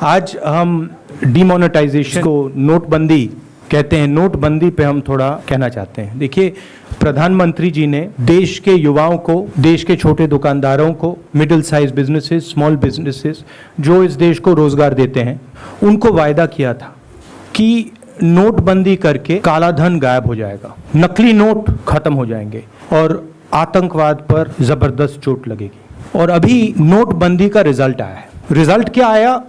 आज हम डिमोनेटाइजेशन को नोटबंदी कहते हैं, नोटबंदी पे हम थोड़ा कहना चाहते हैं। देखिए, प्रधानमंत्री जी ने देश के युवाओं को, देश के छोटे दुकानदारों को, middle size businesses, small businesses जो इस देश को रोजगार देते हैं, उनको वायदा किया था कि नोटबंदी करके काला धन गायब हो जाएगा, नकली नोट खत्म हो जाएंगे और आतंकवाद पर जबरदस्त चोट लगेगी। और अभी नोटबंदी का रिजल्ट आया है। रिजल्ट क्या आया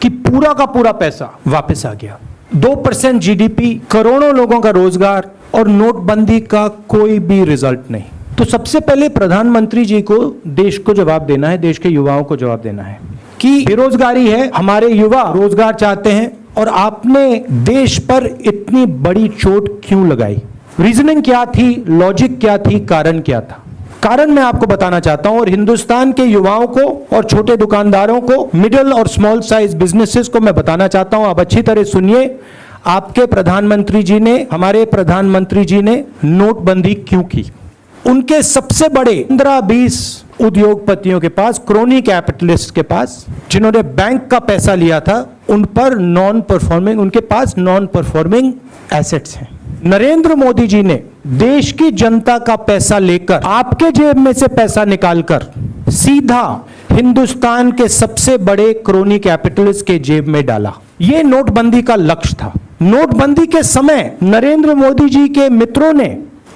कि पूरा का पूरा पैसा वापस आ गया। 2% जीडीपी, करोड़ों लोगों का रोजगार और नोटबंदी का कोई भी रिजल्ट नहीं। तो सबसे पहले प्रधानमंत्री जी को देश को जवाब देना है, देश के युवाओं को जवाब देना है कि बेरोजगारी है, हमारे युवा रोजगार चाहते हैं और आपने देश पर इतनी बड़ी चोट क्यों लगाई? रीजनिंग क्या थी, लॉजिक क्या थी, कारण क्या था? कारण मैं आपको बताना चाहता हूं और हिंदुस्तान के युवाओं को और छोटे दुकानदारों को, मिडिल और स्मॉल साइज बिजनेसेस को मैं बताना चाहता हूं। आप अच्छी तरह सुनिए। आपके प्रधानमंत्री जी ने, हमारे प्रधानमंत्री जी ने नोटबंदी क्यों की? उनके सबसे बड़े 15-20 उद्योगपतियों के पास, क्रोनी कैपिटलिस्ट के पास, जिन्होंने बैंक का पैसा लिया था, उन पर उनके पास नॉन परफॉर्मिंग एसेट्स हैं। नरेंद्र मोदी जी ने देश की जनता का पैसा लेकर, आपके जेब में से पैसा निकालकर सीधा हिंदुस्तान के सबसे बड़े क्रोनी कैपिटलिस्ट के जेब में डाला। यह नोटबंदी का लक्ष्य था। नोटबंदी के समय नरेंद्र मोदी जी के मित्रों ने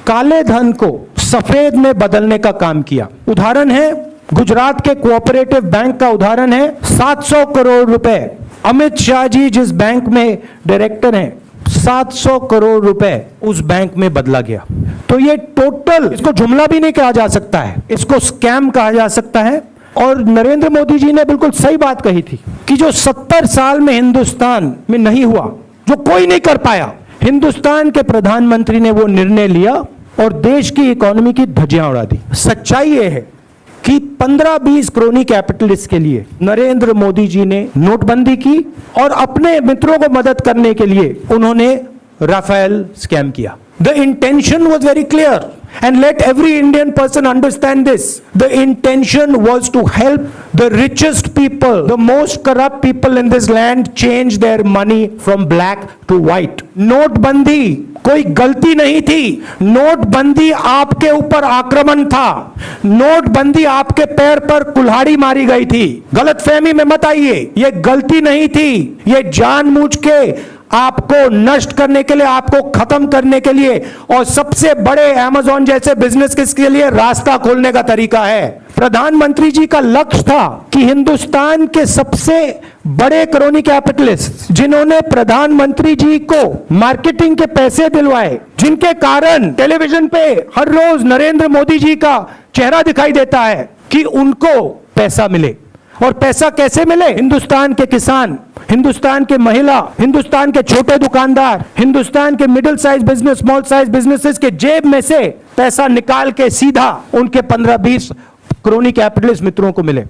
काले धन को सफेद में बदलने का काम किया। उदाहरण है गुजरात के कोऑपरेटिव बैंक का, उदाहरण है 700 करोड़ रुपए। अमित शाह जी जिस बैंक में डायरेक्टर हैं, 700 करोड़ रुपए उस बैंक में बदला गया। तो ये टोटल, इसको जुमला भी नहीं कहा जा सकता है, इसको स्कैम कहा जा सकता है। और नरेंद्र मोदी जी ने बिल्कुल सही बात कही थी कि जो 70 साल में हिंदुस्तान में नहीं हुआ, जो कोई नहीं कर पाया, हिंदुस्तान के प्रधानमंत्री ने वो निर्णय लिया और देश की इकोनॉमी की धज्जियां उड़ा दी। सच्चाई ये है कि 15-20 क्रोनी कैपिटलिस्ट के लिए नरेंद्र मोदी जी ने नोटबंदी की और अपने मित्रों को मदद करने के लिए उन्होंने राफेल स्कैम किया। The intention was very clear and let every Indian person understand this. The intention was to help the richest people, the most corrupt people in this land change their money from black to white. नोटबंदी कोई गलती नहीं थी। नोटबंदी आपके ऊपर आक्रमण था। नोटबंदी आपके पैर पर कुल्हाड़ी मारी गई थी। गलतफहमी में मत आइए, ये गलती नहीं थी। ये जानबूझ के आपको नष्ट करने के लिए, आपको खत्म करने के लिए और सबसे बड़े अमेज़न जैसे बिजनेस के लिए रास्ता खोलने का तरीका है। प्रधानमंत्री जी का लक्ष्य था कि हिंदुस्तान के सबसे बड़े क्रोनी कैपिटलिस्ट, जिन्होंने प्रधानमंत्री जी को मार्केटिंग के पैसे दिलवाए, जिनके कारण टेलीविजन पे हर रोज नरेंद्र मोदी जी का चेहरा दिखाई देता है, कि उनको पैसा मिले। और पैसा कैसे मिले? हिंदुस्तान के किसान, हिंदुस्तान के महिला, हिंदुस्तान के छोटे दुकानदार, हिंदुस्तान के middle size business, small size businesses के जेब में से पैसा निकाल के सीधा उनके 15-20 क्रोनी कैपिटलिस्ट मित्रों को मिले।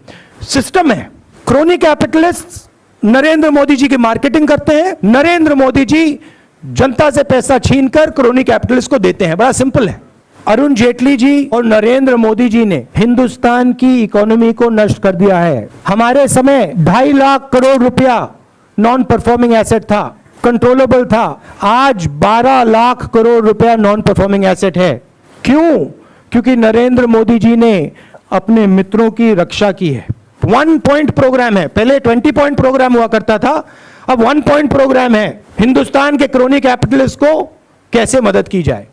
सिस्टम है। क्रोनी कैपिटलिस्ट नरेंद्र मोदी जी की मार्केटिंग करते हैं, नरेंद्र मोदी जी जनता से पैसा छीनकर क्रोनी कैपिटलिस्ट को देते हैं। बड़ा सिंपल है। अरुण जेटली जी और नरेंद्र मोदी जी ने हिंदुस्तान की इकोनॉमी को नष्ट कर दिया है। हमारे समय 2.5 लाख करोड़ रुपया नॉन परफॉर्मिंग एसेट था, कंट्रोलेबल था। आज 12 लाख करोड़ रुपया नॉन परफॉर्मिंग एसेट है। क्यों? क्योंकि नरेंद्र मोदी जी ने अपने मित्रों की रक्षा की है। 1 पॉइंट प्रोग्राम है। पहले 20 पॉइंट प्रोग्राम हुआ करता था, अब 1 पॉइंट प्रोग्राम है। हिंदुस्तान के क्रोनी कैपिटलिस्ट को कैसे मदद की जाए।